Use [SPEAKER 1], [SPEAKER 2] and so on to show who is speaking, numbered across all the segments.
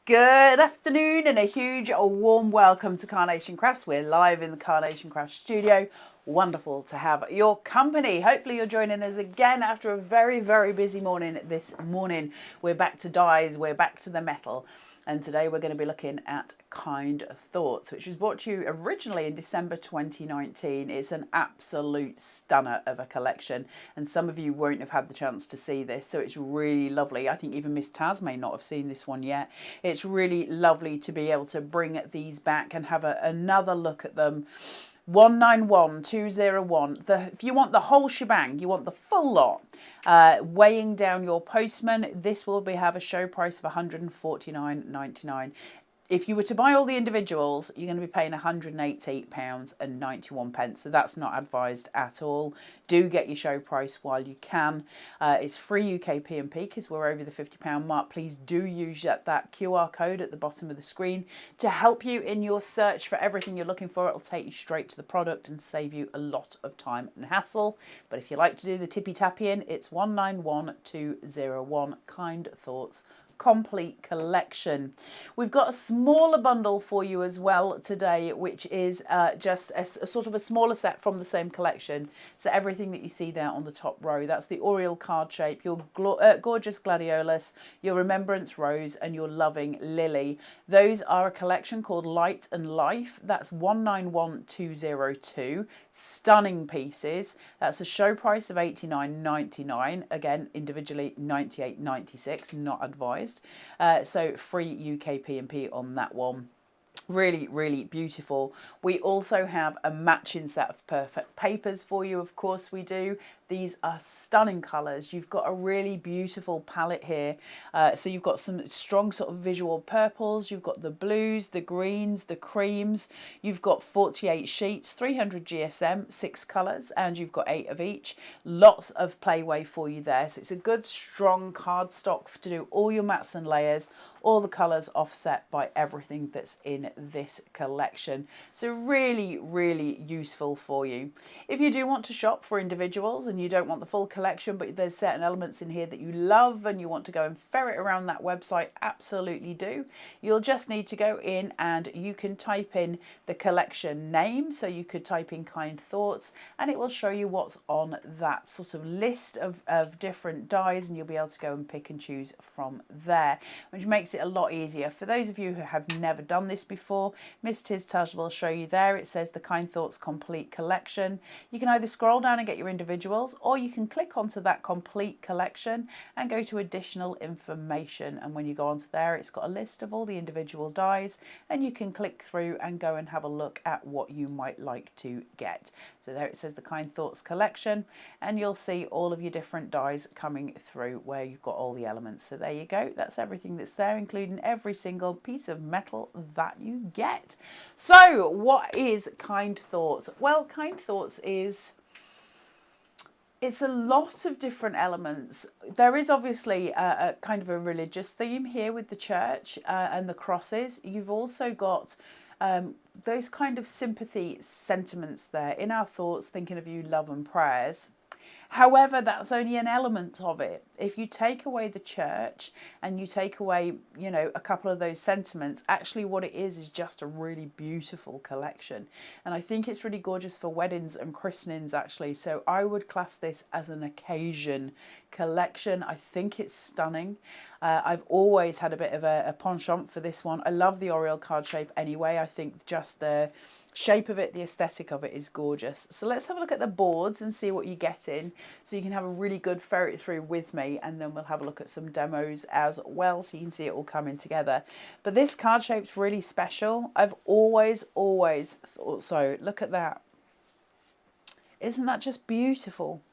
[SPEAKER 1] Good afternoon and a huge warm welcome to Carnation Crafts. We're live in the Carnation Crafts studio. Wonderful to have your company. Hopefully you're joining us again after a very, very busy morning this morning. We're back to dyes, we're back to the metal. And today we're going to be looking at Kind Thoughts, which was brought to you originally in December 2019. It's an absolute stunner of a collection. And some of you won't have had the chance to see this, so it's really lovely. I think even Miss Taz may not have seen this one yet. It's really lovely to be able to bring these back and have another look at them. 191201. If you want the whole shebang, you want the full lot, weighing down your postman, this will have a show price of £149.99. If you were to buy all the individuals, you're going to be paying £188.91. So that's not advised at all. Do get your show price while you can. It's free UK P&P because we're over the £50 mark. Please do use that QR code at the bottom of the screen to help you in your search for everything you're looking for. It'll take you straight to the product and save you a lot of time and hassle. But if you like to do the tippy-tappy in, it's 191201. Kind Thoughts complete collection. We've got a smaller bundle for you as well today, which is just a sort of a smaller set from the same collection. So everything that you see there on the top row, that's the Orial card shape, your gorgeous gladiolus, your remembrance rose, and your loving lily. Those are a collection called Light and Life. That's 191202. Stunning pieces. That's a show price of £89.99. Again, individually £98.96. Not advised. So free UK P&P on that one. Really, really beautiful. We also have a matching set of perfect papers for you. Of course we do. These are stunning colours. You've got a really beautiful palette here. So you've got some strong sort of visual purples. You've got the blues, the greens, the creams. You've got 48 sheets, 300 GSM, 6 colours, and you've got 8 of each. Lots of playway for you there. So it's a good, strong cardstock to do all your mats and layers. All the colours offset by everything that's in this collection. So really, really useful for you. If you do want to shop for individuals and you don't want the full collection, but there's certain elements in here that you love and you want to go and ferret around that website, absolutely do. You'll just need to go in and you can type in the collection name. So you could type in Kind Thoughts and it will show you what's on that sort of list of different dyes, and you'll be able to go and pick and choose from there, which makes it a lot easier. For those of you who have never done this before, Miss Taj will show you there. It says the Kind Thoughts complete collection. You can either scroll down and get your individuals, or you can click onto that complete collection and go to additional information, and when you go onto there, it's got a list of all the individual dyes, and you can click through and go and have a look at what you might like to get. So there it says the Kind Thoughts collection, and you'll see all of your different dyes coming through where you've got all the elements. So there you go, that's everything that's there, including every single piece of metal that you get. So what is Kind Thoughts? Well, Kind Thoughts it's a lot of different elements. There is obviously a kind of a religious theme here with the church and the crosses. You've also got those kind of sympathy sentiments there. In our thoughts, thinking of you, love and prayers. However, that's only an element of it. If you take away the church and you take away, you know, a couple of those sentiments, actually what it is just a really beautiful collection. And I think it's really gorgeous for weddings and christenings, actually. So I would class this as an occasion collection. I think it's stunning. I've always had a bit of a penchant for this one. I love the Orial card shape anyway. I think just the shape of it, the aesthetic of it is gorgeous. So let's have a look at the boards and see what you get in, so you can have a really good ferret through with me, and then we'll have a look at some demos as well so you can see it all coming together. But this card shape's really special. I've always thought so. Look at that. Isn't that just beautiful?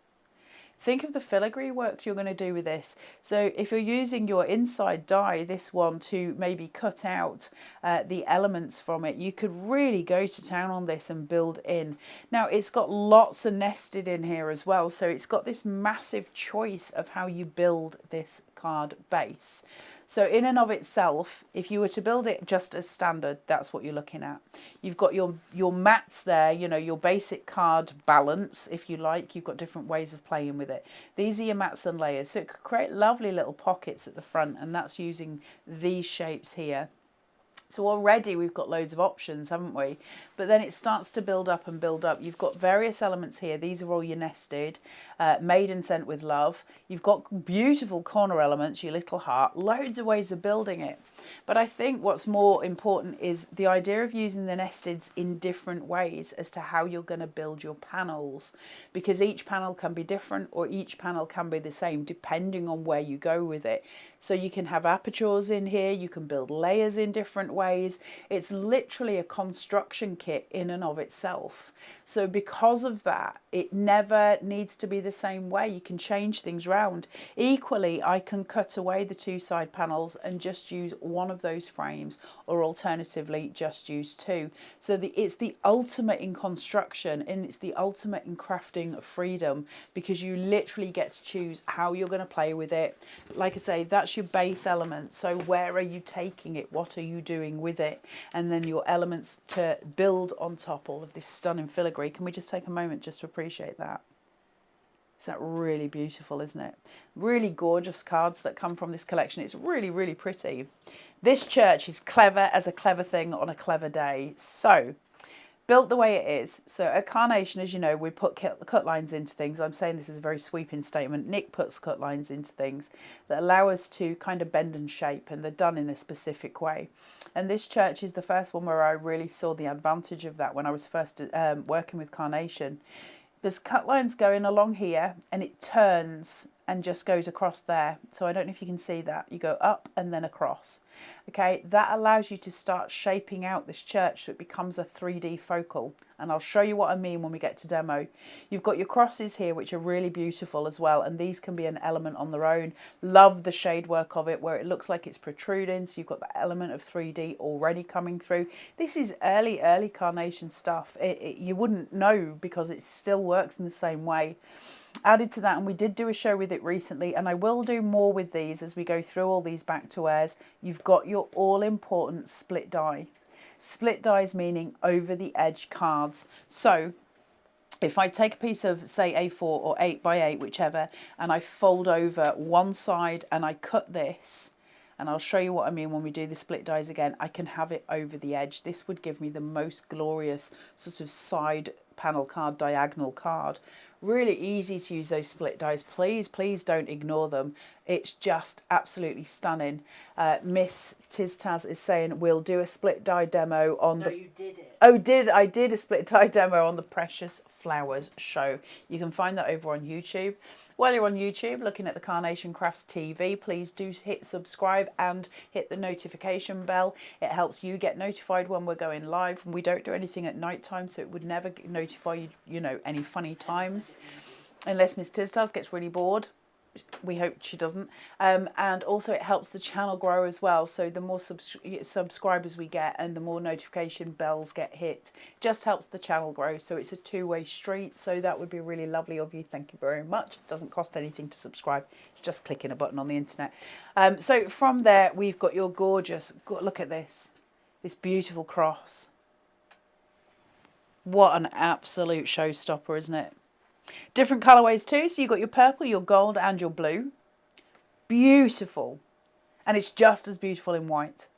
[SPEAKER 1] Think of the filigree work you're going to do with this. So if you're using your inside die, this one, to maybe cut out the elements from it, you could really go to town on this and build in. Now it's got lots of nested in here as well, so it's got this massive choice of how you build this card base. So in and of itself, if you were to build it just as standard, that's what you're looking at. You've got your mats there, you know, your basic card balance, if you like. You've got different ways of playing with it. These are your mats and layers. So it could create lovely little pockets at the front, and that's using these shapes here. So already we've got loads of options, haven't we? But then it starts to build up and build up. You've got various elements here. These are all your nested, made and sent with love. You've got beautiful corner elements, your little heart, loads of ways of building it. But I think what's more important is the idea of using the nesteds in different ways as to how you're going to build your panels, because each panel can be different or each panel can be the same depending on where you go with it. So you can have apertures in here, you can build layers in different ways. It's literally a construction kit in and of itself. So because of that, it never needs to be the same way. You can change things around. Equally, I can cut away the two side panels and just use one of those frames, or alternatively just use two. So it's the ultimate in construction, and it's the ultimate in crafting freedom, because you literally get to choose how you're going to play with it. Like I say, that's your base element. So where are you taking it? What are you doing with it? And then your elements to build on top all of this stunning filigree. Can we just take a moment just to appreciate that? Is that really beautiful, isn't it? Really gorgeous cards that come from this collection. It's really, really pretty. This church is clever as a clever thing on a clever day. So, built the way it is. So at Carnation, as you know, we put cut lines into things. I'm saying this is a very sweeping statement. Nick puts cut lines into things that allow us to kind of bend and shape, and they're done in a specific way. And this church is the first one where I really saw the advantage of that when I was first working with Carnation. There's cut lines going along here, and it turns and just goes across there. So I don't know if you can see that. You go up and then across. Okay, that allows you to start shaping out this church so it becomes a 3D focal. And I'll show you what I mean when we get to demo. You've got your crosses here, which are really beautiful as well. And these can be an element on their own. Love the shade work of it, where it looks like it's protruding. So you've got the element of 3D already coming through. This is early Carnation stuff. You wouldn't know because it still works in the same way. Added to that, and we did do a show with it recently, and I will do more with these as we go through all these back to wares. You've got your all-important split die. Split dies meaning over the edge cards. So if I take a piece of, say, A4 or 8x8, whichever, and I fold over one side and I cut this, and I'll show you what I mean when we do the split dies again, I can have it over the edge. This would give me the most glorious sort of side panel card, diagonal card. Really easy to use those split dies. Please don't ignore them. It's just absolutely stunning. Miss Tiztaz is saying we'll do a split die demo on the...
[SPEAKER 2] you did it.
[SPEAKER 1] Oh, I did a split die demo on the Precious Flowers show. You can find that over on YouTube. While you're on YouTube looking at the Carnation Crafts TV, please do hit subscribe and hit the notification bell. It helps you get notified when we're going live. We don't do anything at night time, so it would never notify you, you know, any funny times. Unless Miss Tiztaz gets really bored. We hope she doesn't. And also it helps the channel grow as well. So the more subscribers we get and the more notification bells get hit, just helps the channel grow. So it's a two-way street. So that would be really lovely of you. Thank you very much. It doesn't cost anything to subscribe. It's just clicking a button on the internet. So from there, we've got your gorgeous, look at this beautiful cross. What an absolute showstopper, isn't it? Different colourways too, so you've got your purple, your gold and your blue. Beautiful. And it's just as beautiful in white.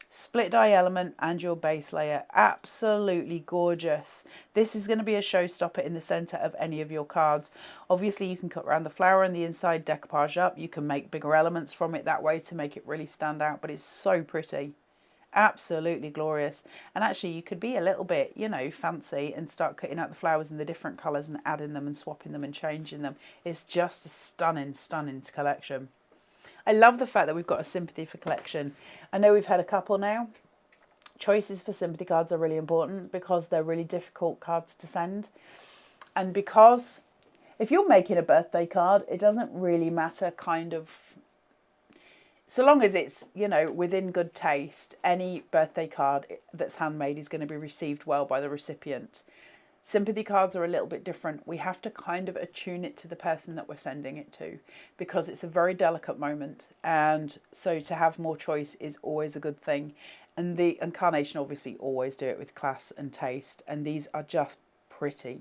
[SPEAKER 1] Split die element and your base layer. Absolutely gorgeous. This is going to be a showstopper in the centre of any of your cards. Obviously you can cut around the flower and the inside decoupage up. You can make bigger elements from it that way to make it really stand out, but it's so pretty. Absolutely glorious. And actually you could be a little bit, you know, fancy and start cutting out the flowers in the different colours and adding them and swapping them and changing them. It's just a stunning collection. I love the fact that we've got a sympathy for collection. I know we've had a couple now. Choices for sympathy cards are really important because they're really difficult cards to send. And because if you're making a birthday card, it doesn't really matter kind of, so long as it's, you know, within good taste, any birthday card that's handmade is going to be received well by the recipient. Sympathy cards are a little bit different. We have to kind of attune it to the person that we're sending it to, because it's a very delicate moment. And so to have more choice is always a good thing. And Carnation obviously always do it with class and taste. And these are just pretty.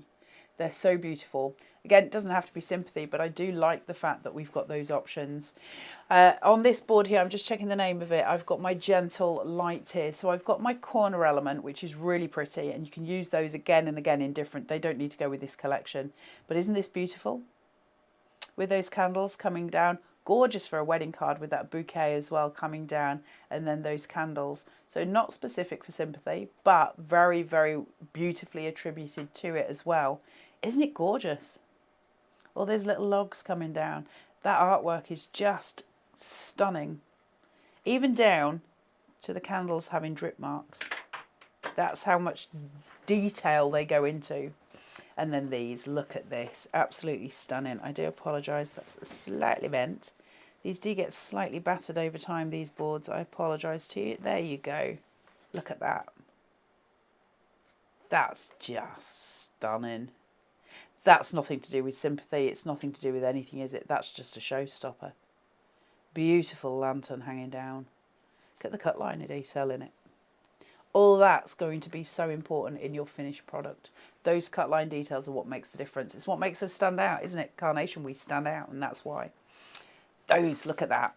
[SPEAKER 1] They're so beautiful. Again, it doesn't have to be sympathy, but I do like the fact that we've got those options. On this board here, I'm just checking the name of it. I've got my gentle light here. So I've got my corner element, which is really pretty. And you can use those again and again in different, they don't need to go with this collection. But isn't this beautiful? With those candles coming down. Gorgeous for a wedding card with that bouquet as well coming down. And then those candles. So not specific for sympathy, but very, very beautifully attributed to it as well. Isn't it gorgeous? All those little logs coming down. That artwork is just stunning. Even down to the candles having drip marks. That's how much detail they go into. And then these, look at this. Absolutely stunning. I do apologise, that's slightly bent. These do get slightly battered over time, these boards. I apologise to you. There you go. Look at that. That's just stunning. That's nothing to do with sympathy. It's nothing to do with anything, is it? That's just a showstopper. Beautiful lantern hanging down. Look at the cut line of detail in it. All that's going to be so important in your finished product. Those cut line details are what makes the difference. It's what makes us stand out, isn't it? Carnation, we stand out, and that's why. Those, look at that.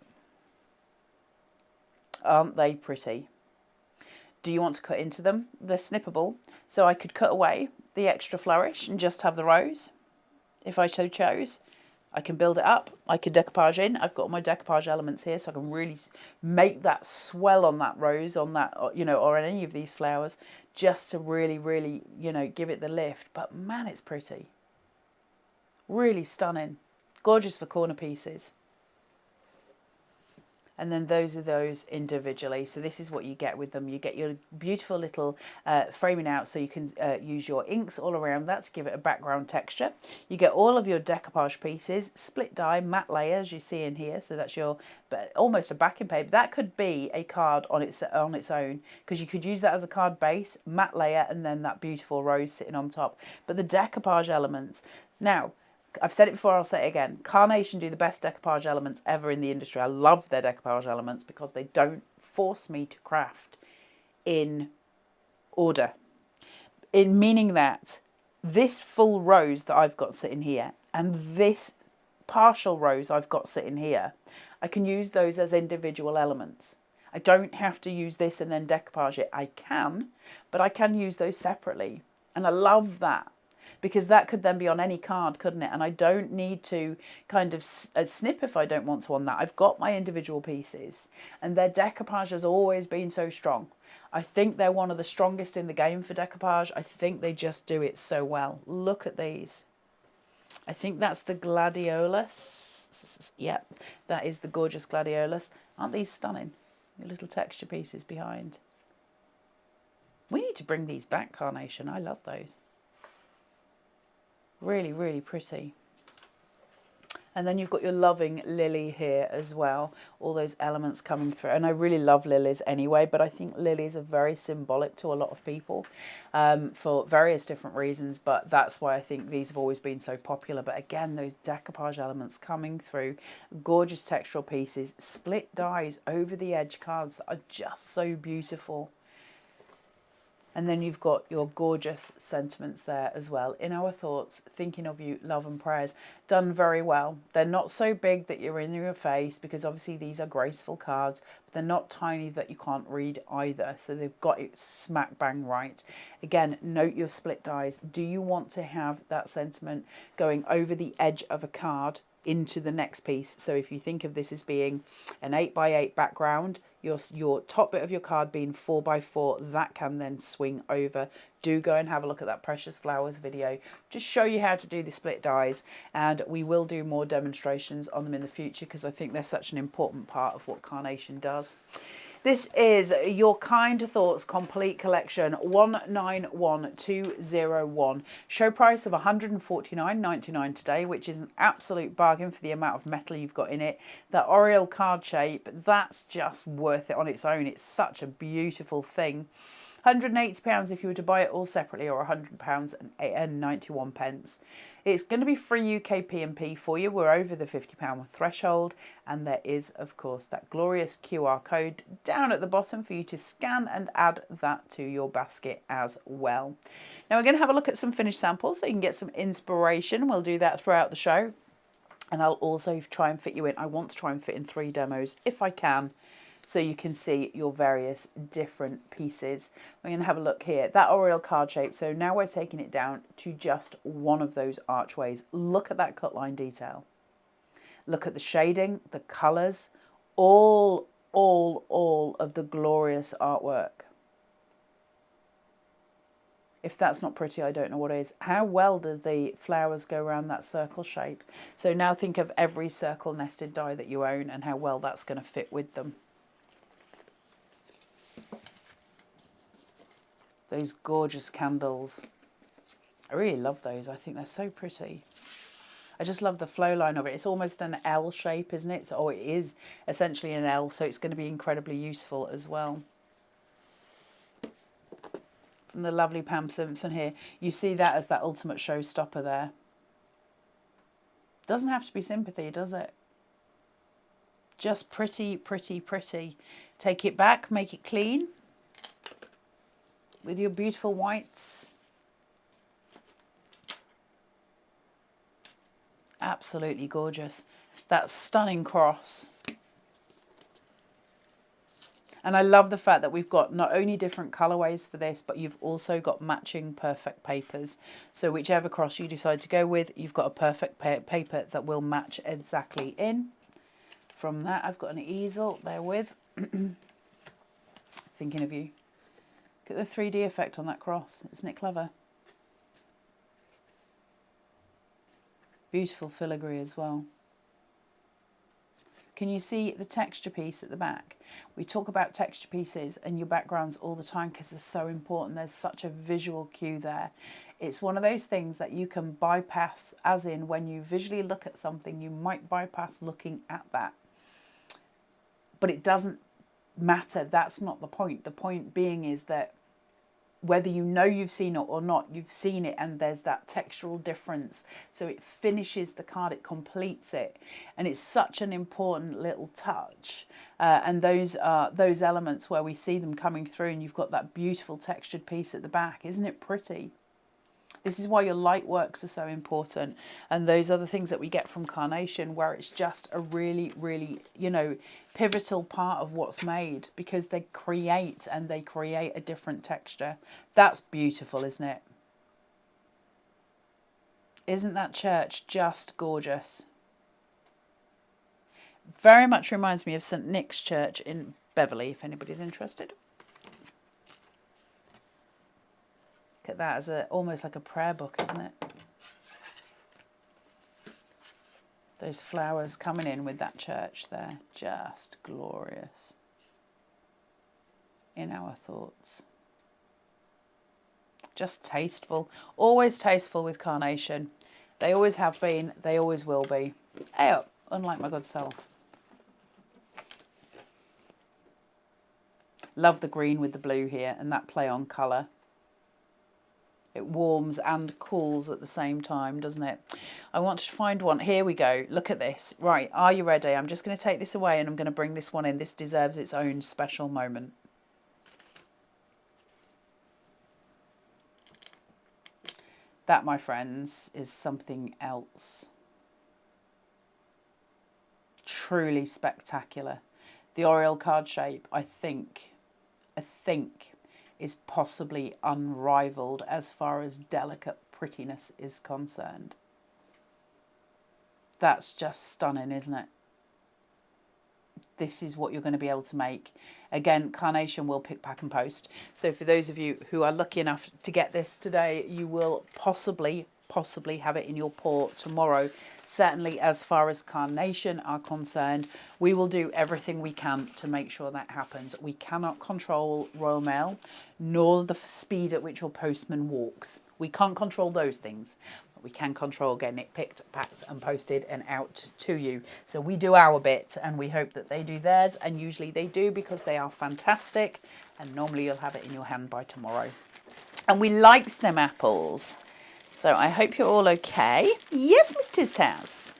[SPEAKER 1] Aren't they pretty? Do you want to cut into them? They're snippable. So I could cut away the extra flourish and just have the rose, if I so chose. I can build it up. I can decoupage in. I've got all my decoupage elements here, so I can really make that swell on that rose, on that, you know, or on any of these flowers, just to really, really, you know, give it the lift. But man, it's pretty. Really stunning. Gorgeous for corner pieces. And then those are those individually. So this is what you get with them. You get your beautiful little framing out, so you can use your inks all around that to give it a background texture. You get all of your decoupage pieces, split die, matte layer, as you see in here. So that's your almost a backing paper. That could be a card on its own, because you could use that as a card base, matte layer, and then that beautiful rose sitting on top. But the decoupage elements. Now, I've said it before, I'll say it again. Carnation do the best decoupage elements ever in the industry. I love their decoupage elements because they don't force me to craft in order. In meaning that this full rose that I've got sitting here and this partial rose I've got sitting here, I can use those as individual elements. I don't have to use this and then decoupage it. I can, but I can use those separately. And I love that, because that could then be on any card, couldn't it? And I don't need to kind of snip if I don't want to on that. I've got my individual pieces, and their decoupage has always been so strong. I think they're one of the strongest in the game for decoupage. I think they just do it so well. Look at these. I think that's the gladiolus. Yep, that is the gorgeous gladiolus. Aren't these stunning? Your little texture pieces behind. We need to bring these back, Carnation. I love those. Really, really pretty. And then you've got your loving lily here as well. All those elements coming through. And I really love lilies anyway, but I think lilies are very symbolic to a lot of people for various different reasons. But that's why I think these have always been so popular. But again, those decoupage elements coming through. Gorgeous textural pieces. Split dies over the edge cards that are just so beautiful. And then you've got your gorgeous sentiments there as well. In our thoughts, thinking of you, love and prayers. Done very well. They're not so big that you're in your face, because obviously these are graceful cards. But they're not tiny that you can't read either. So they've got it smack bang right. Again, note your split dies. Do you want to have that sentiment going over the edge of a card into the next piece? So if you think of this as being an 8x8 background, your top bit of your card being 4x4, that can then swing over. Do go and have a look at that Precious Flowers video. Just show you how to do the split dies, and we will do more demonstrations on them in the future, because I think they're such an important part of what Carnation does. This is your Kind Thoughts Complete Collection 191201. Show price of $149.99 today, which is an absolute bargain for the amount of metal you've got in it. That Orial card shape, that's just worth it on its own. It's such a beautiful thing. £180 if you were to buy it all separately, or £100 and 91 pence. It's going to be free UK P&P for you. We're over the £50 threshold, and there is, of course, that glorious QR code down at the bottom for you to scan and add that to your basket as well. Now we're going to have a look at some finished samples so you can get some inspiration. We'll do that throughout the show, and I'll also try and fit you in. I want to try and fit in 3 demos if I can, so you can see your various different pieces. We're going to have a look here. That Orial card shape, so now we're taking it down to just one of those archways. Look at that cut line detail. Look at the shading, the colours, all of the glorious artwork. If that's not pretty, I don't know what is. How well does the flowers go around that circle shape? So now think of every circle nested die that you own and how well that's going to fit with them. Those gorgeous candles. I really love those. I think they're so pretty. I just love the flow line of it. It's almost an L shape, isn't it? So, it is essentially an L, so it's going to be incredibly useful as well. And the lovely Pam Simpson here. You see that as that ultimate showstopper there. Doesn't have to be sympathy, does it? Just pretty, pretty, pretty. Take it back, make it clean with your beautiful whites. Absolutely gorgeous. That stunning cross. And I love the fact that we've got not only different colourways for this, but you've also got matching perfect papers. So whichever cross you decide to go with, you've got a perfect paper that will match exactly in. From that, I've got an easel, bear with. Thinking of you. Look at the 3D effect on that cross. Isn't it clever? Beautiful filigree as well. Can you see the texture piece at the back? We talk about texture pieces and your backgrounds all the time because they're so important. There's such a visual cue there. It's one of those things that you can bypass, as in when you visually look at something, you might bypass looking at that. But it doesn't matter. That's not the point. The point being is that whether you know you've seen it or not, you've seen it, and there's that textural difference. So it finishes the card, it completes it. And it's such an important little touch. And those are those elements where we see them coming through, and you've got that beautiful textured piece at the back. Isn't it pretty? This is why your light works are so important. And those other things that we get from Carnation, where it's just a really, really, you know, pivotal part of what's made, because they create a different texture. That's beautiful, isn't it? Isn't that church just gorgeous? Very much reminds me of St. Nick's Church in Beverley, if anybody's interested. Look at that as almost like a prayer book, isn't it? Those flowers coming in with that church there, just glorious. In our thoughts. Just tasteful. Always tasteful with Carnation. They always have been, they always will be. Oh, unlike my good self. Love the green with the blue here and that play on colour. It warms and cools at the same time, doesn't it? I want to find one. Here we go. Look at this. Right, are you ready? I'm just going to take this away and I'm going to bring this one in. This deserves its own special moment. That, my friends, is something else. Truly spectacular. The Orial card shape, I think is possibly unrivaled as far as delicate prettiness is concerned. That's just stunning, isn't it? This is what you're going to be able to make. Again, Carnation will pick, pack and post. So for those of you who are lucky enough to get this today, you will possibly have it in your port tomorrow. Certainly as far as Carnation are concerned, we will do everything we can to make sure that happens. We cannot control Royal Mail, nor the speed at which your postman walks. We can't control those things. we can control getting it picked, packed and posted and out to you. So we do our bit and we hope that they do theirs, and usually they do because they are fantastic, and normally you'll have it in your hand by tomorrow. And we likes them apples. So I hope you're all okay. Yes, Miss Tiztaz.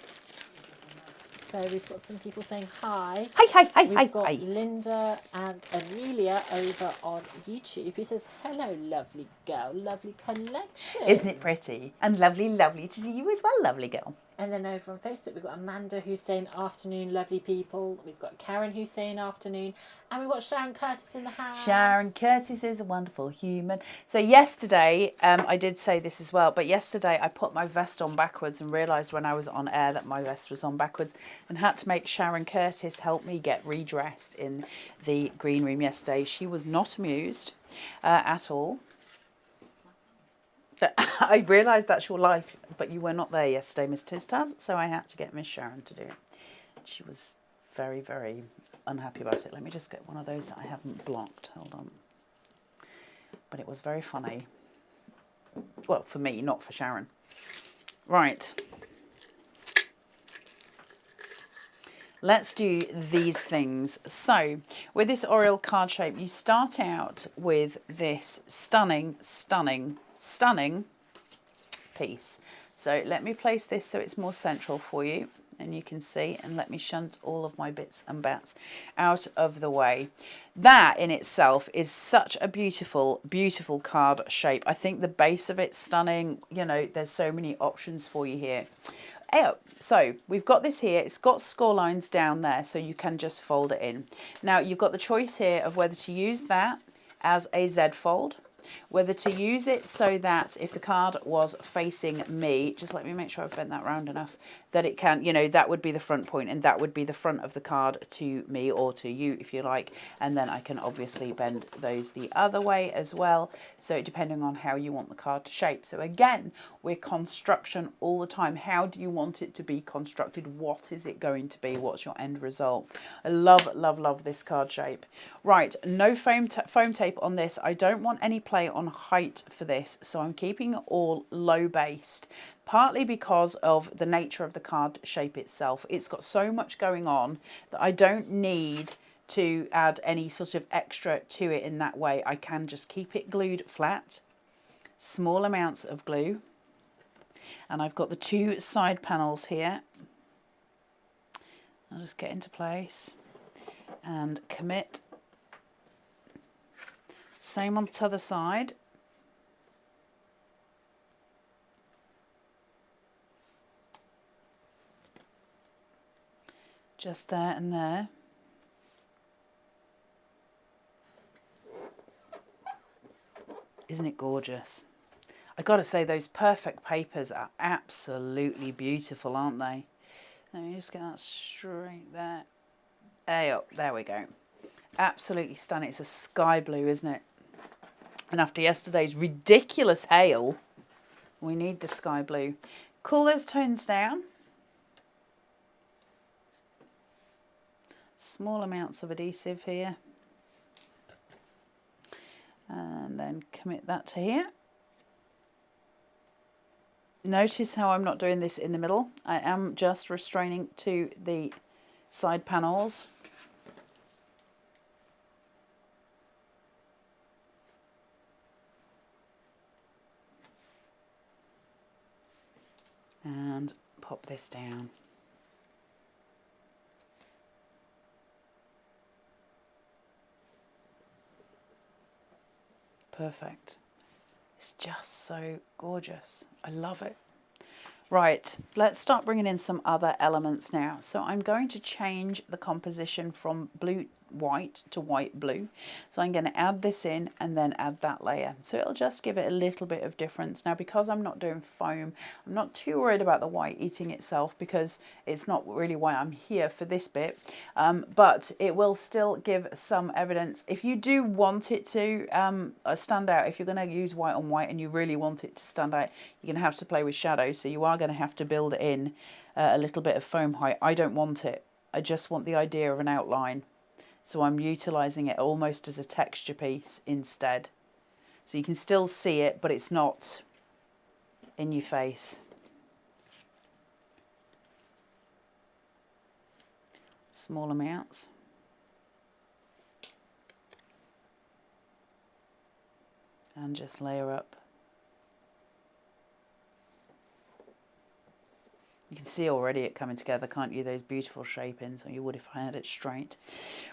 [SPEAKER 2] So we've got some people saying hi.
[SPEAKER 1] Hi.
[SPEAKER 2] We've got Linda and Amelia over on YouTube. He says, hello, lovely girl, lovely connection.
[SPEAKER 1] Isn't it pretty? And lovely to see you as well, lovely girl.
[SPEAKER 2] And then over on Facebook, we've got Amanda who's saying afternoon, lovely people. We've got Karen who's saying afternoon. And we've got Sharon Curtis in the house.
[SPEAKER 1] Sharon Curtis is a wonderful human. So yesterday, I did say this as well, but yesterday I put my vest on backwards and realised when I was on air that my vest was on backwards, and had to make Sharon Curtis help me get redressed in the green room yesterday. She was not amused at all. I realised that's your life, but you were not there yesterday, Miss Tiztaz, so I had to get Miss Sharon to do it. She was very, very unhappy about it. Let me just get one of those that I haven't blocked. Hold on. But it was very funny. Well, for me, not for Sharon. Right. Let's do these things. So, with this Orial card shape, you start out with this stunning piece. So let me place this so it's more central for you and you can see, and let me shunt all of my bits and bats out of the way. That in itself is such a beautiful card shape. I think the base of it's stunning. You know, there's so many options for you here. So we've got this here, it's got score lines down there, so you can just fold it in. Now you've got the choice here of whether to use that as a Z fold, whether to use it so that if the card was facing me, just let me make sure I've bent that round enough, that it can, you know, that would be the front point and that would be the front of the card to me or to you if you like, and then I can obviously bend those the other way as well, so depending on how you want the card to shape. So again, we're construction all the time. How do you want it to be constructed? What is it going to be? What's your end result? I love this card shape. Right, no foam tape on this. I don't want any play on height for this, so I'm keeping it all low based, partly because of the nature of the card shape itself. It's got so much going on that I don't need to add any sort of extra to it in that way. I can just keep it glued flat, small amounts of glue, and I've got the two side panels here. I'll just get into place and commit. Same on the other side. Just there and there. Isn't it gorgeous? I got to say, those perfect papers are absolutely beautiful, aren't they? Let me just get that straight there. There we go. Absolutely stunning. It's a sky blue, isn't it? And after yesterday's ridiculous hail, we need the sky blue. Cool those tones down. Small amounts of adhesive here. And then commit that to here. Notice how I'm not doing this in the middle. I am just restraining to the side panels. And pop this down. Perfect. It's just so gorgeous. I love it. Right, let's start bringing in some other elements now. So I'm going to change the composition from blue white to white blue. So I'm going to add this in and then add that layer. So it'll just give it a little bit of difference. Now, because I'm not doing foam, I'm not too worried about the white eating itself because it's not really why I'm here for this bit. But it will still give some evidence. If you do want it to stand out, if you're going to use white on white and you really want it to stand out, you're going to have to play with shadows. So you are going to have to build in a little bit of foam height. I don't want it. I just want the idea of an outline. So I'm utilising it almost as a texture piece instead. So you can still see it, but it's not in your face. small amounts. And just layer up. You can see already it coming together, can't you? Those beautiful shapings, or you would if I had it straight.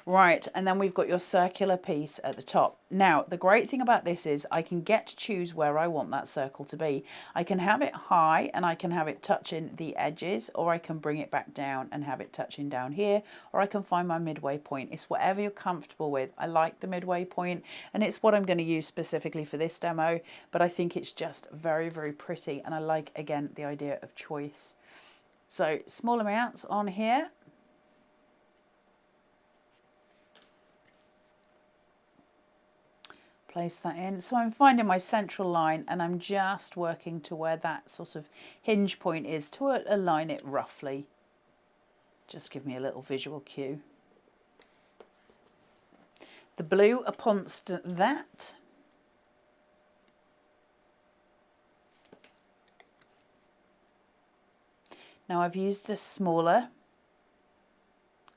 [SPEAKER 1] Right, and then we've got your circular piece at the top. Now, the great thing about this is I can get to choose where I want that circle to be. I can have it high and I can have it touching the edges, or I can bring it back down and have it touching down here, or I can find my midway point. It's whatever you're comfortable with. I like the midway point, and it's what I'm going to use specifically for this demo, but I think it's just very, very pretty, and I like, again, the idea of choice. So small amounts on here. Place that in. So I'm finding my central line and I'm just working to where that sort of hinge point is to align it roughly. Just give me a little visual cue. The blue uponst that. Now I've used the smaller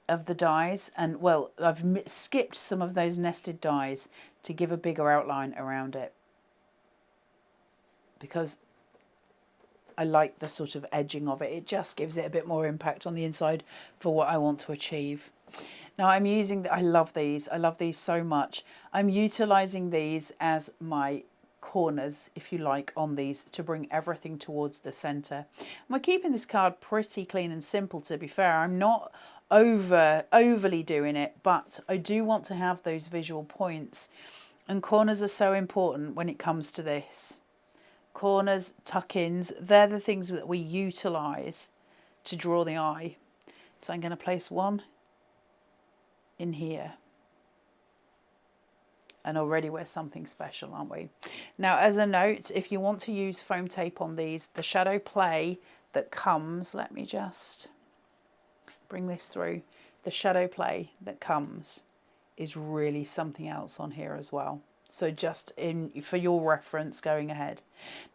[SPEAKER 1] of the dies, and well, I've skipped some of those nested dies to give a bigger outline around it, because I like the sort of edging of it. It just gives it a bit more impact on the inside for what I want to achieve. Now I'm using, I love these so much. I'm utilizing these as my corners, if you like, on these to bring everything towards the center. And we're keeping this card pretty clean and simple, to be fair. I'm not overly doing it, but I do want to have those visual points, and corners are so important when it comes to this. Corners, tuck-ins, they're the things that we utilize to draw the eye. So I'm going to place one in here. And already we're something special, aren't we? Now, as a note, if you want to use foam tape on these, the shadow play that comes, let me just bring this through. The shadow play that comes is really something else on here as well. So just for your reference going ahead.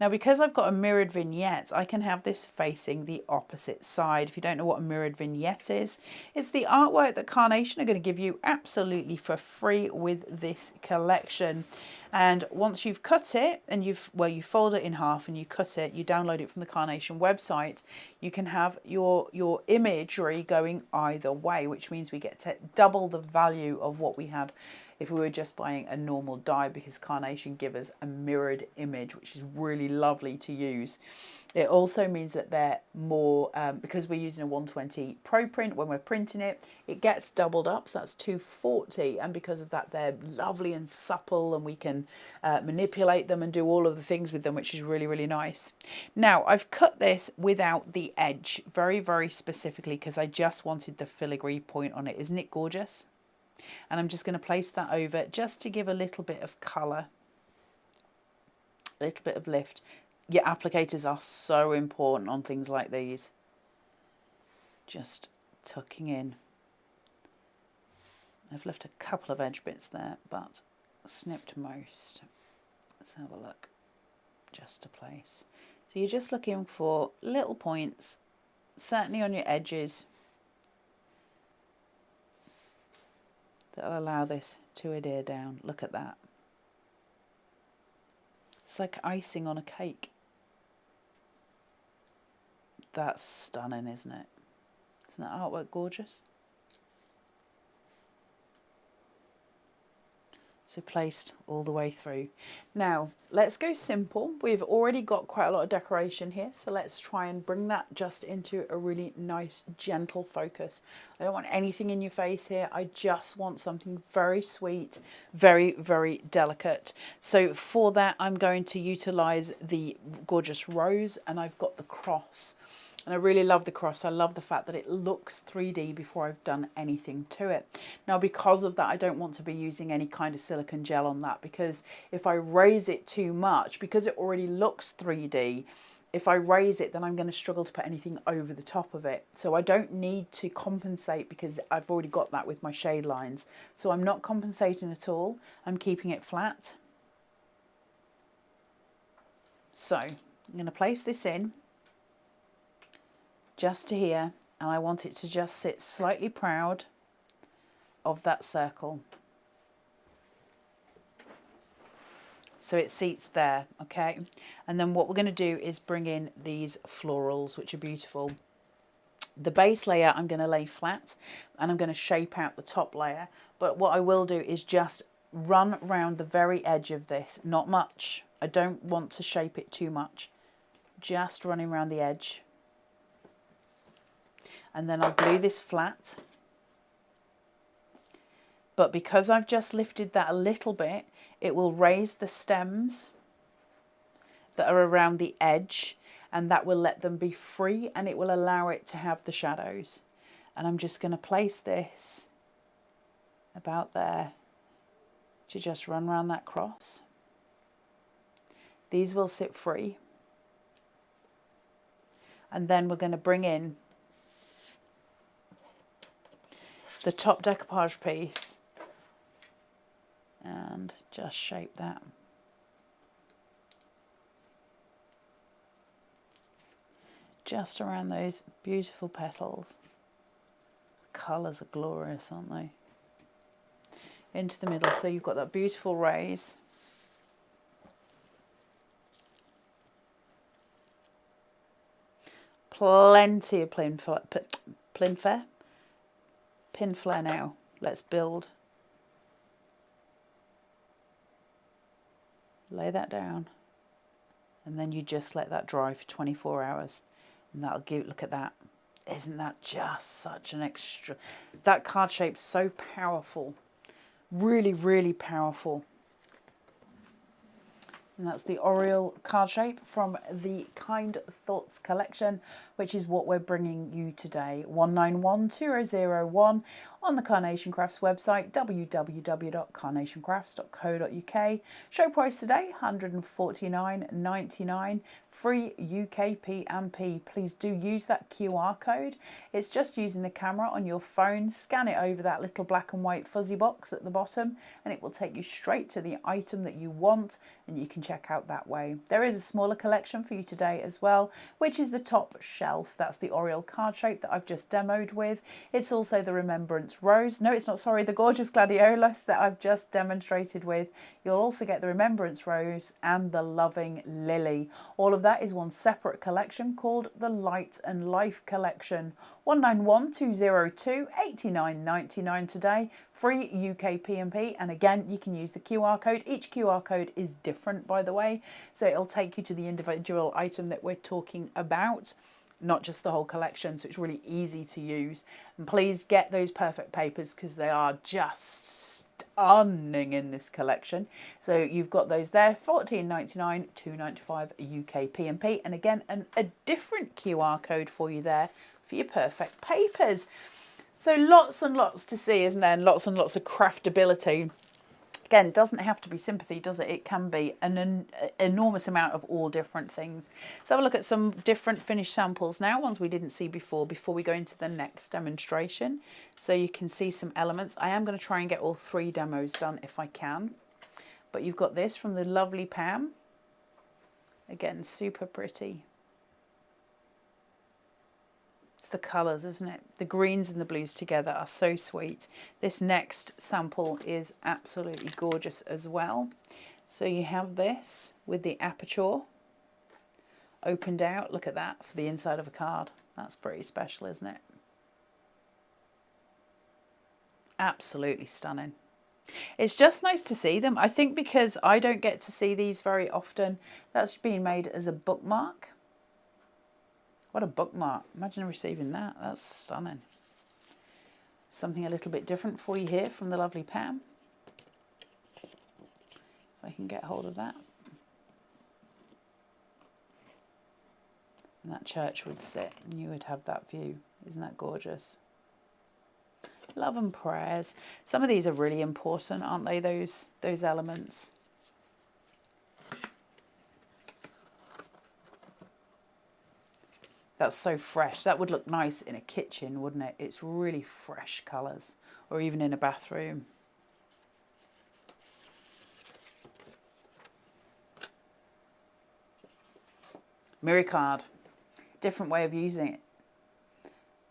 [SPEAKER 1] Now, because I've got a mirrored vignette, I can have this facing the opposite side. If you don't know what a mirrored vignette is, it's the artwork that Carnation are going to give you absolutely for free with this collection. And once you've cut it and you fold it in half and you cut it, you download it from the Carnation website, you can have your imagery going either way, which means we get to double the value of what we had if we were just buying a normal die, because Carnation give us a mirrored image, which is really lovely to use. It also means that they're more, because we're using a 120 Pro print when we're printing it, it gets doubled up, so that's 240, and because of that they're lovely and supple, and we can manipulate them and do all of the things with them, which is really, really nice. Now, I've cut this without the edge, very, very specifically, because I just wanted the filigree point on it. Isn't it gorgeous? And I'm just going to place that over just to give a little bit of colour, a little bit of lift. Your applicators are so important on things like these. Just tucking in. I've left a couple of edge bits there, but snipped most. Let's have a look. Just to place. So you're just looking for little points, certainly on your edges, that'll allow this to adhere down. Look at that. It's like icing on a cake. That's stunning, isn't it? Isn't that artwork gorgeous? So placed all the way through. Now, let's go simple. We've already got quite a lot of decoration here, so let's try and bring that just into a really nice, gentle focus. I don't want anything in your face here. I just want something very sweet, very, very delicate. So for that, I'm going to utilize the gorgeous rose, and I've got the cross. And I really love the cross. I love the fact that it looks 3D before I've done anything to it. Now, because of that, I don't want to be using any kind of silicone gel on that, because if I raise it too much, because it already looks 3D, if I raise it, then I'm going to struggle to put anything over the top of it. So I don't need to compensate, because I've already got that with my shade lines. So I'm not compensating at all. I'm keeping it flat. So I'm going to place this in just to here, And I want it to just sit slightly proud of that circle. So it seats there, okay? And then what we're going to do is bring in these florals, which are beautiful. The base layer I'm going to lay flat, and I'm going to shape out the top layer. But what I will do is just run around the very edge of this, not much. I don't want to shape it too much. Just running around the edge. And then I'll glue this flat. But because I've just lifted that a little bit, it will raise the stems that are around the edge, and that will let them be free, and it will allow it to have the shadows. And I'm just going to place this about there to just run around that cross. These will sit free. And then we're going to bring in the top decoupage piece and just shape that. Just around those beautiful petals. Colours are glorious, aren't they? Into the middle, so you've got that beautiful raise. Plenty of pin flare now. Let's build. Lay that down. And then you just let that dry for 24 hours. And that'll give, look at that. Isn't that just such an extra, that card shape's so powerful. Really, really powerful. And that's the Orial card shape from the Kind Thoughts collection, which is what we're bringing you today. 191201 on the Carnation Crafts website, www.carnationcrafts.co.uk. Show price today, £149.99. Free UK P&P. Please do use that QR code. It's just using the camera on your phone, scan it over that little black and white fuzzy box at the bottom, and it will take you straight to the item that you want, and you can check out that way. There is a smaller collection for you today as well, which is the top shelf. That's the Orial card shape that I've just demoed with. It's also the Remembrance Rose. No, it's not, sorry, the Gorgeous Gladiolus that I've just demonstrated with. You'll also get the Remembrance Rose and the Loving Lily. All of that is one separate collection called the Light and Life collection. 191202, £89.99 today. Free UK P&P, and again you can use the QR code. Each QR code is different, by the way, so it'll take you to the individual item that we're talking about, not just the whole collection, so it's really easy to use. And please get those perfect papers because they are just stunning in this collection. So you've got those there, £14.99, £2.95 UK P&P, and again a different QR code for you there for your perfect papers. So lots and lots to see, isn't there? And lots of craftability. Again, it doesn't have to be sympathy, does it? It can be an enormous amount of all different things. So have a look at some different finished samples now, ones we didn't see before we go into the next demonstration. So you can see some elements. I am going to try and get all 3 demos done if I can. But you've got this from the lovely Pam. Again, super pretty. It's the colours, isn't it? The greens and the blues together are so sweet. This next sample is absolutely gorgeous as well. So you have this with the aperture opened out. Look at that for the inside of a card. That's pretty special, isn't it? Absolutely stunning. It's just nice to see them. I think because I don't get to see these very often, that's been made as a bookmark. What a bookmark. Imagine receiving that. That's stunning. Something a little bit different for you here from the lovely Pam. If I can get hold of that. And that church would sit and you would have that view. Isn't that gorgeous? Love and prayers. Some of these are really important, aren't they? Those elements. That's so fresh. That would look nice in a kitchen, wouldn't it? It's really fresh colours. Or even in a bathroom. Mirror card. Different way of using it.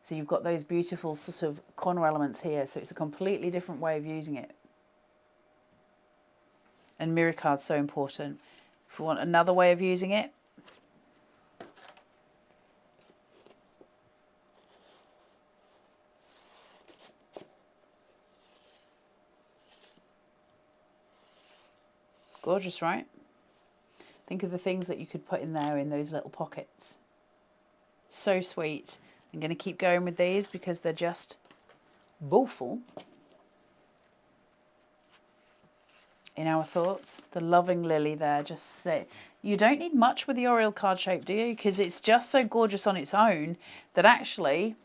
[SPEAKER 1] So you've got those beautiful sort of corner elements here. So it's a completely different way of using it. And mirror card's so important. If you want another way of using it, gorgeous, right? Think of the things that you could put in there in those little pockets. So sweet. I'm going to keep going with these because they're just beautiful. In our thoughts, the loving lily there, just say, you don't need much with the Orial card shape, do you? Because it's just so gorgeous on its own that actually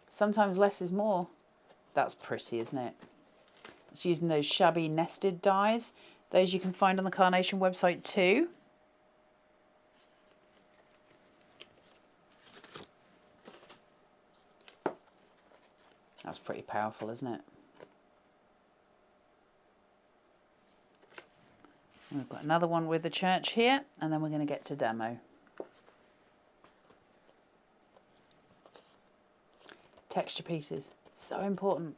[SPEAKER 1] sometimes less is more. That's pretty, isn't it? It's using those shabby nested dies. Those you can find on the Carnation website too. That's pretty powerful, isn't it? We've got another one with the church here, and then we're going to get to demo. Texture pieces, so important.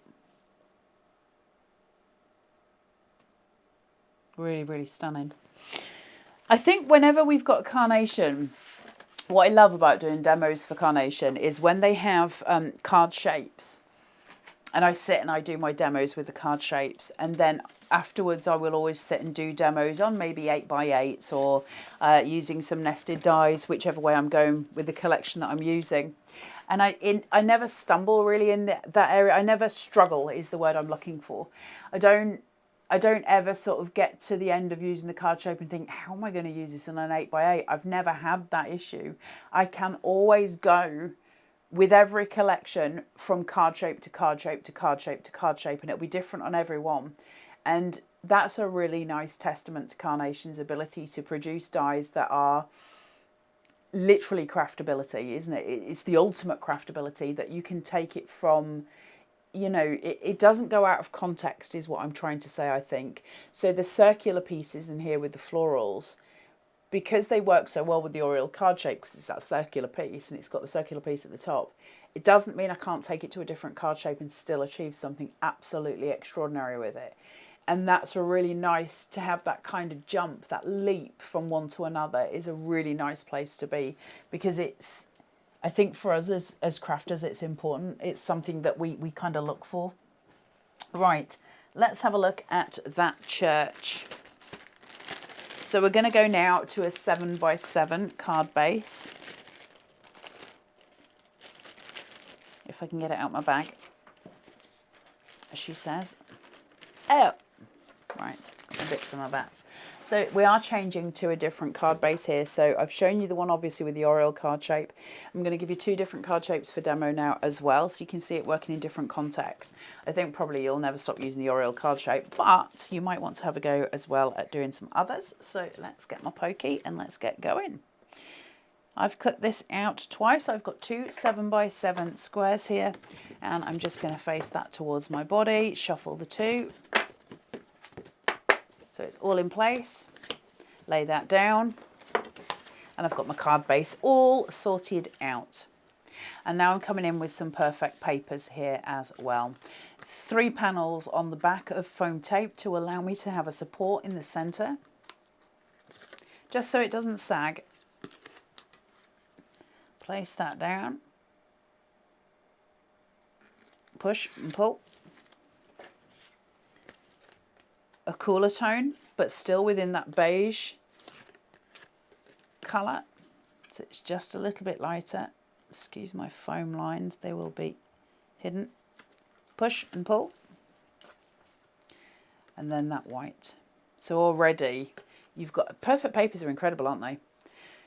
[SPEAKER 1] Really, really stunning. I think whenever we've got Carnation, what I love about doing demos for Carnation is when they have card shapes. And I sit and I do my demos with the card shapes, and then afterwards I will always sit and do demos on maybe 8x8s or using some nested dies, whichever way I'm going with the collection that I'm using. And I never stumble really in that area. I never struggle is the word I'm looking for. I don't ever sort of get to the end of using the card shape and think, how am I going to use this in an 8x8? I've never had that issue. I can always go with every collection from card shape to card shape to card shape to card shape, and it'll be different on every one. And that's a really nice testament to Carnation's ability to produce dies that are literally craftability, isn't it? It's the ultimate craftability that you can take it from, you know, it doesn't go out of context is what I'm trying to say, I think. So the circular pieces in here with the florals, because they work so well with the Orial card shape, because it's that circular piece and it's got the circular piece at the top, it doesn't mean I can't take it to a different card shape and still achieve something absolutely extraordinary with it. And that's a really nice to have that kind of jump, that leap from one to another is a really nice place to be, because it's, I think for us as crafters, it's important. It's something that we kind of look for. Right, let's have a look at that church. So we're going to go now to a 7x7 card base. If I can get it out my bag, as she says. Oh, right, got the bits of my bats. So we are changing to a different card base here. So I've shown you the one obviously with the Orial card shape. I'm going to give you two different card shapes for demo now as well, so you can see it working in different contexts. I think probably you'll never stop using the Orial card shape, but you might want to have a go as well at doing some others. So let's get my pokey and let's get going. I've cut this out twice. I've got two 7x7 squares here, and I'm just going to face that towards my body, shuffle the two. So it's all in place, lay that down, and I've got my card base all sorted out. And now I'm coming in with some perfect papers here as well. 3 panels on the back of foam tape to allow me to have a support in the centre, just so it doesn't sag. Place that down, push and pull. A cooler tone, but still within that beige colour, so it's just a little bit lighter. Excuse my foam lines, they will be hidden. Push and pull, and then that white. So already you've got perfect papers. Are incredible, aren't they?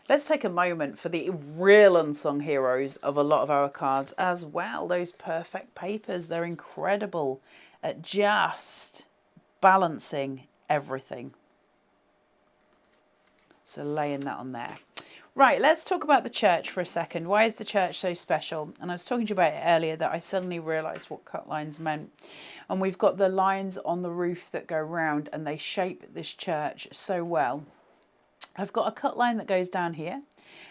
[SPEAKER 1] Let's take a moment for the real unsung heroes of a lot of our cards as well. Those perfect papers, they're incredible at just balancing everything. So laying that on there. Right, let's talk about the church for a second. Why is the church so special? And I was talking to you about it earlier that I suddenly realised what cut lines meant. And we've got the lines on the roof that go round and they shape this church so well. I've got a cut line that goes down here,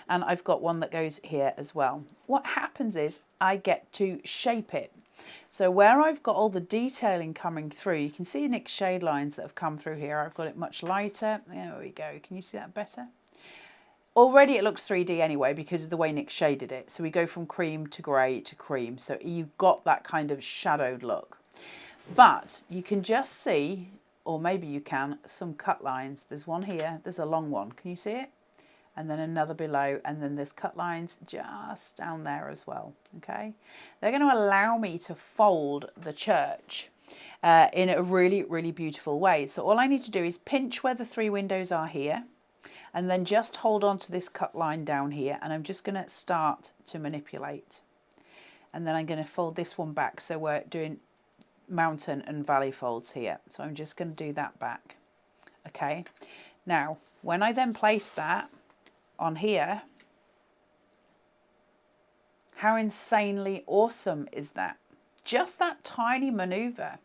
[SPEAKER 1] and I've got one that goes here as well. What happens is I get to shape it. So where I've got all the detailing coming through, you can see Nick's shade lines that have come through here. I've got it much lighter. There we go. Can you see that better? Already it looks 3D anyway because of the way Nick shaded it. So we go from cream to grey to cream. So you've got that kind of shadowed look. But you can just see, or maybe you can, some cut lines. There's one here. There's a long one. Can you see it? And then another below, and then there's cut lines just down there as well, okay? They're going to allow me to fold the church in a really, really beautiful way. So all I need to do is pinch where the 3 windows are here, and then just hold on to this cut line down here, and I'm just going to start to manipulate. And then I'm going to fold this one back, so we're doing mountain and valley folds here. So I'm just going to do that back, okay? Now, when I then place that on here, how insanely awesome is that? Just that tiny maneuver.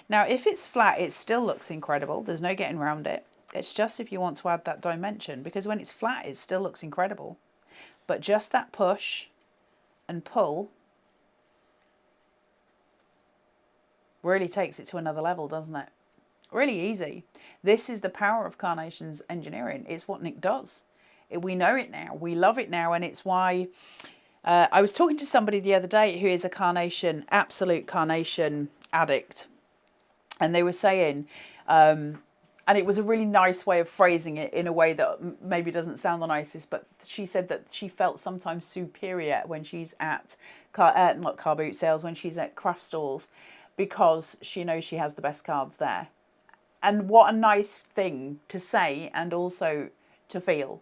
[SPEAKER 1] Now, if it's flat, it still looks incredible. There's no getting around it. It's just if you want to add that dimension, because when it's flat, it still looks incredible. But just that push and pull really takes it to another level, doesn't it? Really easy. This is the power of Carnation's engineering. It's what Nick does. We know it now. We love it now. And it's why I was talking to somebody the other day who is a Carnation, absolute Carnation addict. And they were saying, and it was a really nice way of phrasing it in a way that maybe doesn't sound the nicest, but she said that she felt sometimes superior when she's at, not car boot sales, when she's at craft stalls, because she knows she has the best cards there. And what a nice thing to say, and also to feel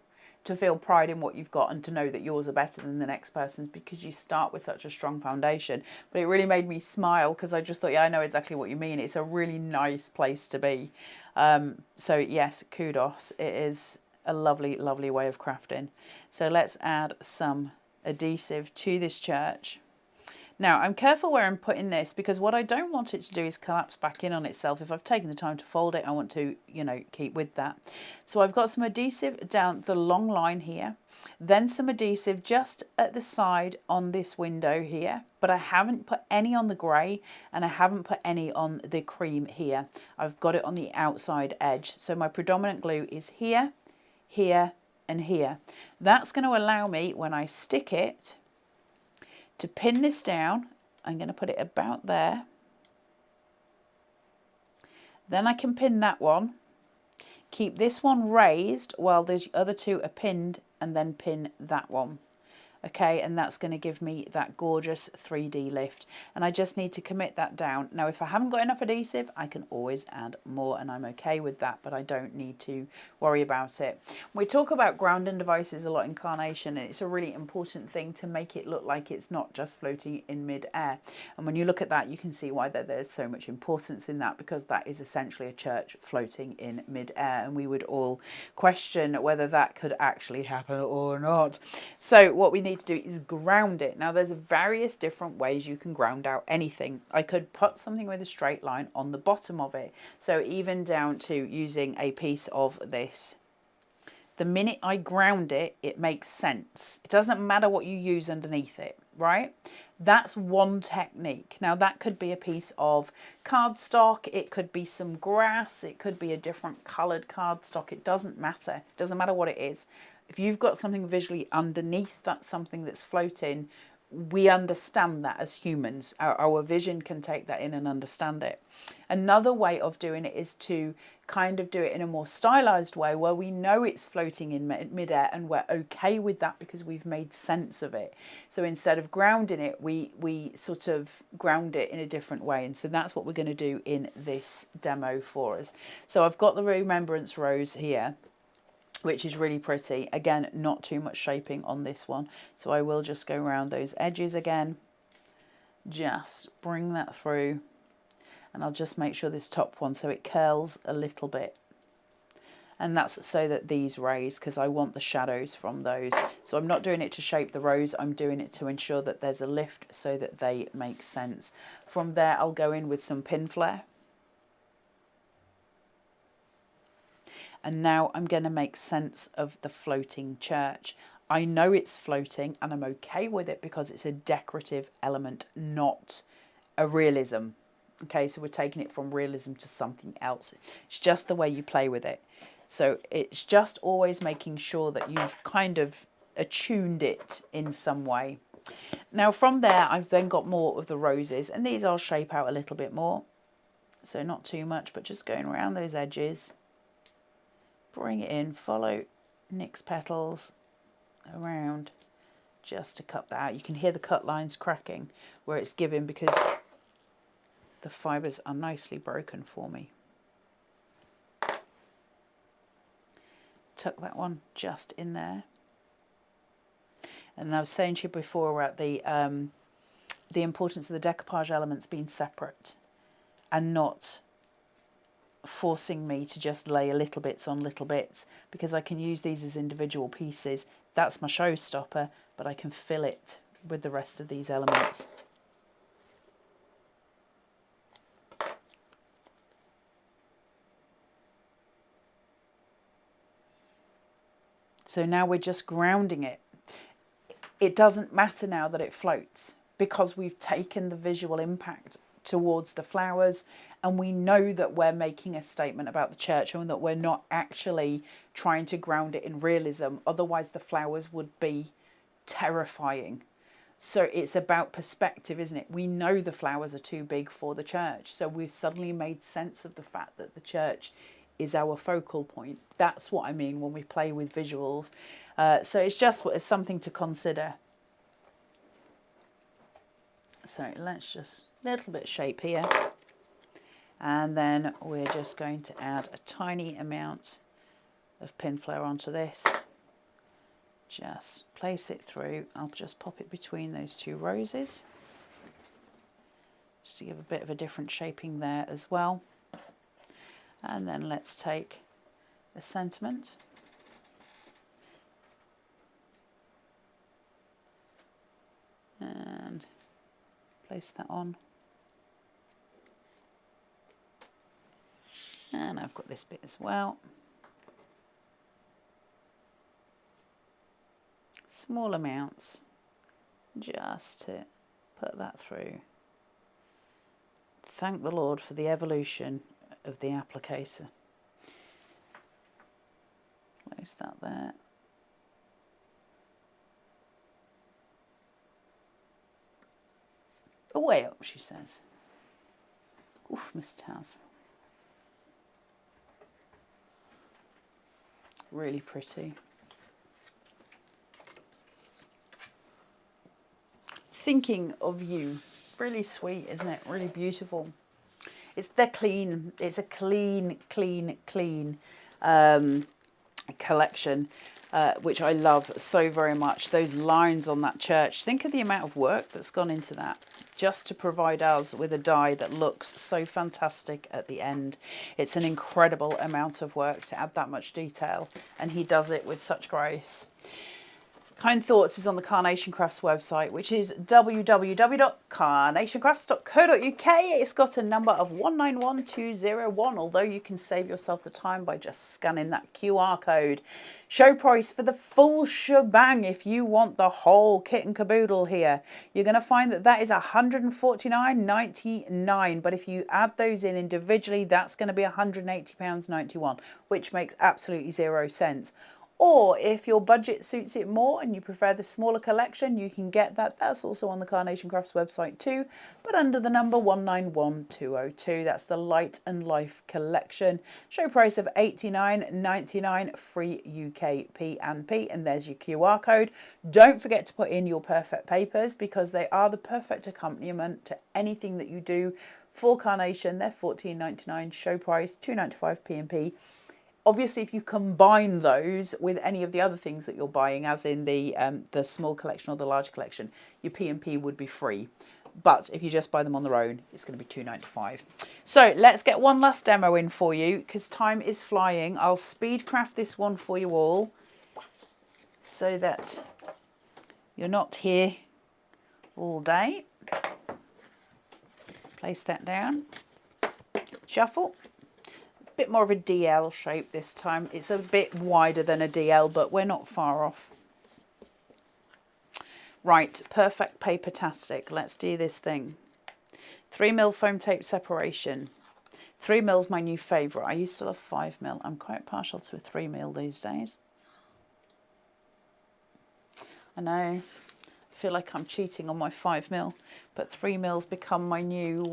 [SPEAKER 1] pride in what you've got, and to know that yours are better than the next person's, because you start with such a strong foundation. But it really made me smile, because I just thought, yeah, I know exactly what you mean. It's a really nice place to be. So yes, kudos. It is a lovely, lovely way of crafting. So let's add some adhesive to this church. Now, I'm careful where I'm putting this, because what I don't want it to do is collapse back in on itself. If I've taken the time to fold it, I want to, you know, keep with that. So I've got some adhesive down the long line here, then some adhesive just at the side on this window here, but I haven't put any on the grey, and I haven't put any on the cream here. I've got it on the outside edge. So my predominant glue is here, here, and here. That's going to allow me, when I stick it, to pin this down. I'm going to put it about there. Then I can pin that one. Keep this one raised while the other 2 are pinned, and then pin that one. Okay, and that's going to give me that gorgeous 3D lift. And I just need to commit that down. Now, if I haven't got enough adhesive, I can always add more, and I'm okay with that, but I don't need to worry about it. We talk about grounding devices a lot in Carnation, and it's a really important thing to make it look like it's not just floating in mid-air. And when you look at that, you can see why there's so much importance in that, because that is essentially a church floating in mid-air, and we would all question whether that could actually happen or not. So what we need to do is ground it. Now, there's various different ways you can ground out anything. I could put something with a straight line on the bottom of it, so even down to using a piece of this. The minute I ground it, it makes sense. It doesn't matter what you use underneath it, right? That's one technique. Now, that could be a piece of cardstock, it could be some grass, it could be a different coloured cardstock. It doesn't matter. It doesn't matter what it is. If you've got something visually underneath that's something that's floating, we understand that as humans. Our vision can take that in and understand it. Another way of doing it is to kind of do it in a more stylized way, where we know it's floating in midair, and we're okay with that because we've made sense of it. So instead of grounding it, we sort of ground it in a different way. And so that's what we're going to do in this demo for us. So I've got the Remembrance Rose here, which is really pretty. Again, not too much shaping on this one. So I will just go around those edges again. Just bring that through. And I'll just make sure this top one, so it curls a little bit. And that's so that these raise, because I want the shadows from those. So I'm not doing it to shape the rose, I'm doing it to ensure that there's a lift so that they make sense. From there, I'll go in with some pin flare. And now I'm going to make sense of the floating church. I know it's floating and I'm okay with it because it's a decorative element, not a realism. Okay, so we're taking it from realism to something else. It's just the way you play with it. So it's just always making sure that you've kind of attuned it in some way. Now from there, I've then got more of the roses, and these I'll shape out a little bit more. So not too much, but just going around those edges. Bring it in, follow Nick's petals around just to cut that out. You can hear the cut lines cracking where it's given because the fibres are nicely broken for me. Tuck that one just in there. And I was saying to you before about the importance of the decoupage elements being separate and not forcing me to just lay little bits on little bits, because I can use these as individual pieces. That's my showstopper, but I can fill it with the rest of these elements. So now we're just grounding it. It doesn't matter now that it floats because we've taken the visual impact towards the flowers, and we know that we're making a statement about the church and that we're not actually trying to ground it in realism. Otherwise the flowers would be terrifying. So it's about perspective, isn't it? We know the flowers are too big for the church, so we've suddenly made sense of the fact that the church is our focal point. That's what I mean when we play with visuals. So it's just something to consider. So let's just a little bit of shape here, and then we're just going to add a tiny amount of Pinflower onto this. Just place it through. I'll just pop it between those two roses just to give a bit of a different shaping there as well. And then let's take a sentiment and place that on. And I've got this bit as well. Small amounts, just to put that through. Thank the Lord for the evolution of the applicator. Place that there. Away up, she says. Oof, Miss Taz. Really pretty. Thinking of you. Really sweet, isn't it? Really beautiful. They're clean. It's a clean collection, which I love so very much. Those lines on that church. Think of the amount of work that's gone into that just to provide us with a die that looks so fantastic at the end. It's an incredible amount of work to add that much detail, and he does it with such grace. Kind Thoughts is on the Carnation Crafts website, which is www.carnationcrafts.co.uk. It's got a number of 191201, although you can save yourself the time by just scanning that QR code. Show price for the full shebang if you want the whole kit and caboodle here. You're going to find that that is £149.99, but if you add those in individually, that's going to be £180.91, which makes absolutely 0 cents. Or if your budget suits it more and you prefer the smaller collection, you can get that. That's also on the Carnation Crafts website too, but under the number 191202. That's the Light and Life collection. Show price of £89.99, free UK P&P, and there's your QR code. Don't forget to put in your perfect papers because they are the perfect accompaniment to anything that you do for Carnation. They're £14.99, show price £2.95 P&P. Obviously, if you combine those with any of the other things that you're buying, as in the small collection or the large collection, your P&P would be free. But if you just buy them on their own, it's going to be £2.95. So let's get one last demo in for you because time is flying. I'll speed craft this one for you all so that you're not here all day. Place that down. Shuffle. bit more of a DL shape this time. It's a bit wider than a DL, but we're not far off. Right, perfect paper-tastic. Let's do this thing. 3mm foam tape separation. 3mm is my new favourite. I used to love 5mm. I'm quite partial to a 3mm these days. I know. I feel like I'm cheating on my 5mm, but 3mm's become my new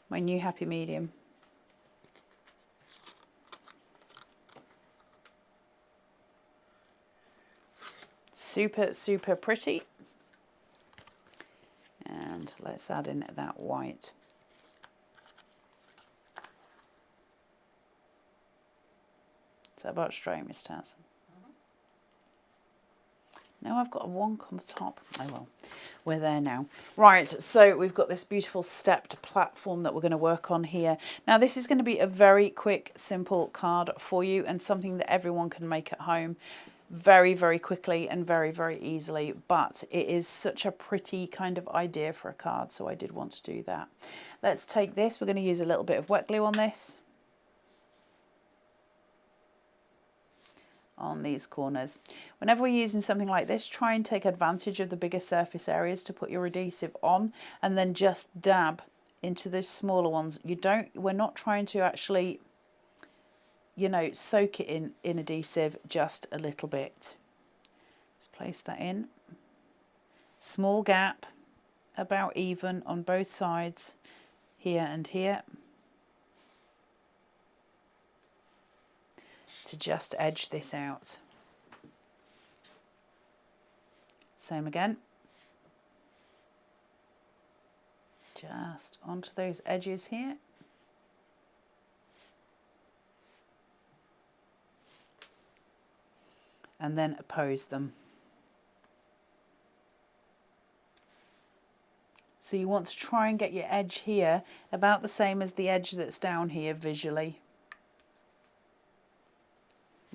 [SPEAKER 1] happy medium. Super, super pretty. And let's add in that white. Is that about straight, Miss Taz? Now I've got a wonk on the top. Oh well, we're there now. Right, so we've got this beautiful stepped platform that we're going to work on here. Now this is going to be a very quick, simple card for you and something that everyone can make at home very, very quickly and very, very easily. But it is such a pretty kind of idea for a card, so I did want to do that. Let's take this. We're going to use a little bit of wet glue on this. On these corners. Whenever we're using something like this, try and take advantage of the bigger surface areas to put your adhesive on, and then just dab into those smaller ones. We're not trying to actually, you know, soak it in adhesive, just a little bit. Let's place that in. Small gap, about even on both sides, here and here. To just edge this out. Same again. Just onto those edges here. And then oppose them. So you want to try and get your edge here about the same as the edge that's down here visually.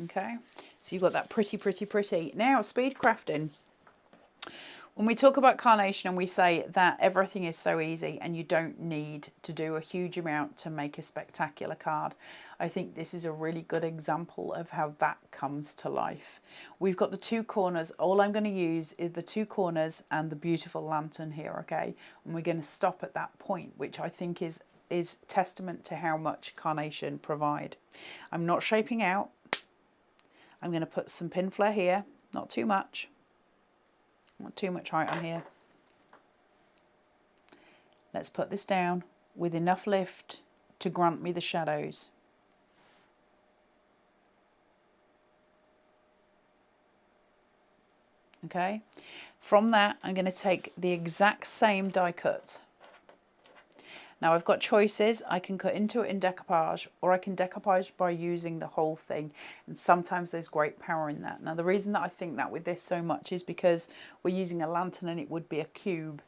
[SPEAKER 1] Okay, so you've got that pretty, pretty, pretty. Now, speed crafting. When we talk about Carnation and we say that everything is so easy and you don't need to do a huge amount to make a spectacular card, I think this is a really good example of how that comes to life. We've got the two corners. All I'm going to use is the two corners and the beautiful lantern here, okay? And we're going to stop at that point, which I think is testament to how much Carnation provide. I'm not shaping out. I'm going to put some pin flare here, not too much. Not too much height on here. Let's put this down with enough lift to grant me the shadows. Okay, from that I'm going to take the exact same die cut. Now I've got choices. I can cut into it in decoupage, or I can decoupage by using the whole thing, and sometimes there's great power in that. Now the reason that I think that with this so much is because we're using a lantern and it would be a cube.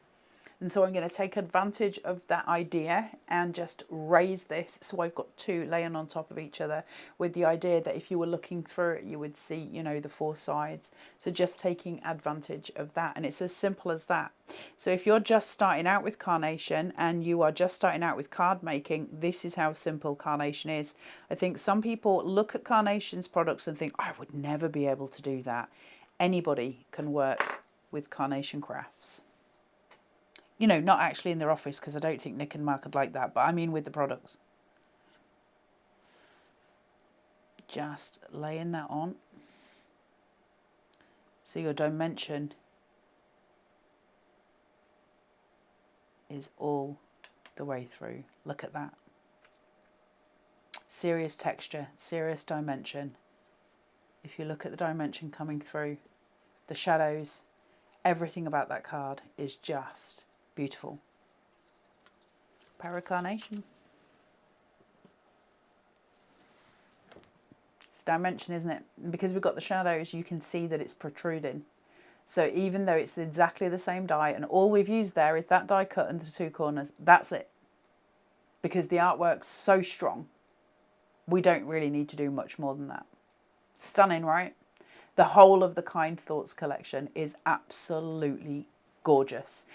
[SPEAKER 1] And so I'm going to take advantage of that idea and just raise this so I've got two laying on top of each other, with the idea that if you were looking through it you would see, you know, the four sides. So just taking advantage of that, and it's as simple as that. So if you're just starting out with Carnation and you are just starting out with card making, this is how simple Carnation is. I think some people look at Carnation's products and think, I would never be able to do that. Anybody can work with Carnation crafts. You know, not actually in their office, because I don't think Nick and Mark would like that, but I mean with the products. Just laying that on. So your dimension is all the way through. Look at that. Serious texture, serious dimension. If you look at the dimension coming through, the shadows, everything about that card is just beautiful. Carnation. It's dimension, isn't it? And because we've got the shadows, you can see that it's protruding. So even though it's exactly the same die, and all we've used there is that die cut and the two corners, that's it. Because the artwork's so strong, we don't really need to do much more than that. Stunning, right? The whole of the Kind Thoughts collection is absolutely gorgeous.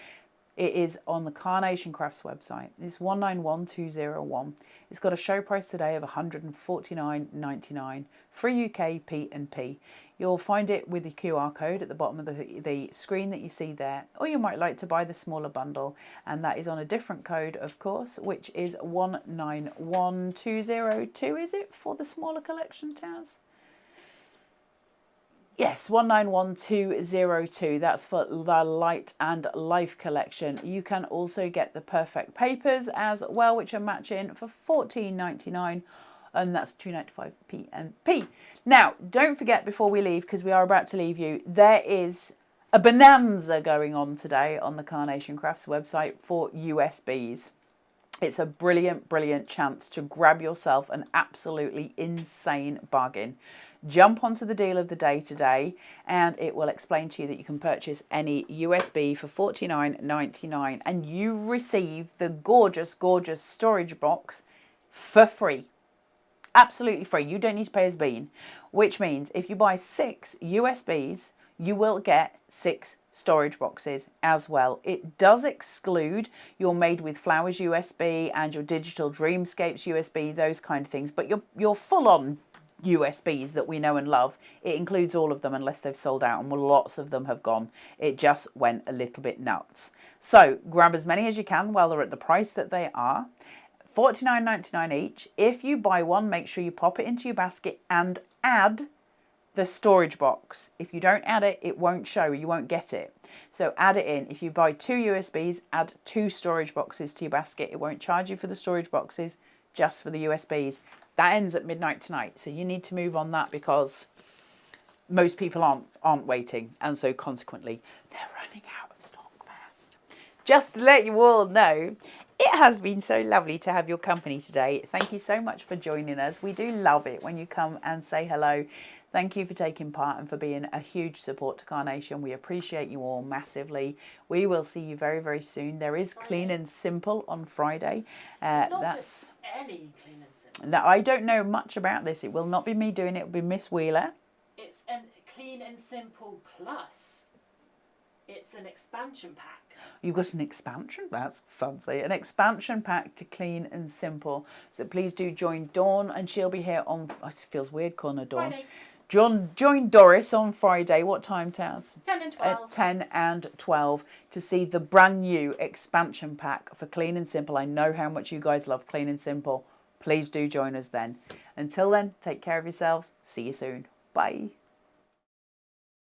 [SPEAKER 1] It is on the Carnation Crafts website. It's 191201. It's got a show price today of £149.99. Free UK P&P. You'll find it with the QR code at the bottom of the screen that you see there. Or you might like to buy the smaller bundle, and that is on a different code, of course, which is 191202, is it, for the smaller collection, Taz? Yes, 191202. That's for the Light and Life collection. You can also get the Perfect Papers as well, which are matching for £14.99, and that's £2.95 P&P. Now, don't forget before we leave, because we are about to leave you, there is a bonanza going on today on the Carnation Crafts website for USBs. It's a brilliant, brilliant chance to grab yourself an absolutely insane bargain. Jump onto the deal of the day today, and it will explain to you that you can purchase any USB for $49.99, and you receive the gorgeous, gorgeous storage box for free. Absolutely free. You don't need to pay as bean, which means if you buy 6 USBs, you will get 6 storage boxes as well. It does exclude your Made with Flowers USB and your Digital Dreamscapes USB, those kind of things, but your full-on USBs that we know and love, it includes all of them unless they've sold out, and lots of them have gone. It just went a little bit nuts. So grab as many as you can while they're at the price that they are. $49.99 each. If you buy one, make sure you pop it into your basket and add the storage box. If you don't add it, it won't show, you won't get it. So add it in. If you buy 2 USBs, add 2 storage boxes to your basket. It won't charge you for the storage boxes, just for the USBs. That ends at midnight tonight, so you need to move on that because most people aren't waiting, and so consequently they're running out of stock fast. Just to let you all know, it has been so lovely to have your company today. Thank you so much for joining us. We do love it when you come and say hello. Thank you for taking part and for being a huge support to Carnation. We appreciate you all massively. We will see you very, very soon. There is Clean and Simple on Friday.
[SPEAKER 2] It's not just any Clean and Simple.
[SPEAKER 1] No, I don't know much about this. It will not be me doing it. It will be Miss Wheeler.
[SPEAKER 2] It's a Clean and Simple Plus. It's an expansion pack.
[SPEAKER 1] You've got an expansion? That's fancy. An expansion pack to Clean and Simple. So please do join Dawn, and she'll be here on... It feels weird calling her Dawn.
[SPEAKER 2] Friday.
[SPEAKER 1] Join Doris on Friday. What time, Taz?
[SPEAKER 2] 10 and 12.
[SPEAKER 1] At 10 and 12 to see the brand new expansion pack for Clean and Simple. I know how much you guys love Clean and Simple. Please do join us then. Until then, take care of yourselves. See you soon. Bye.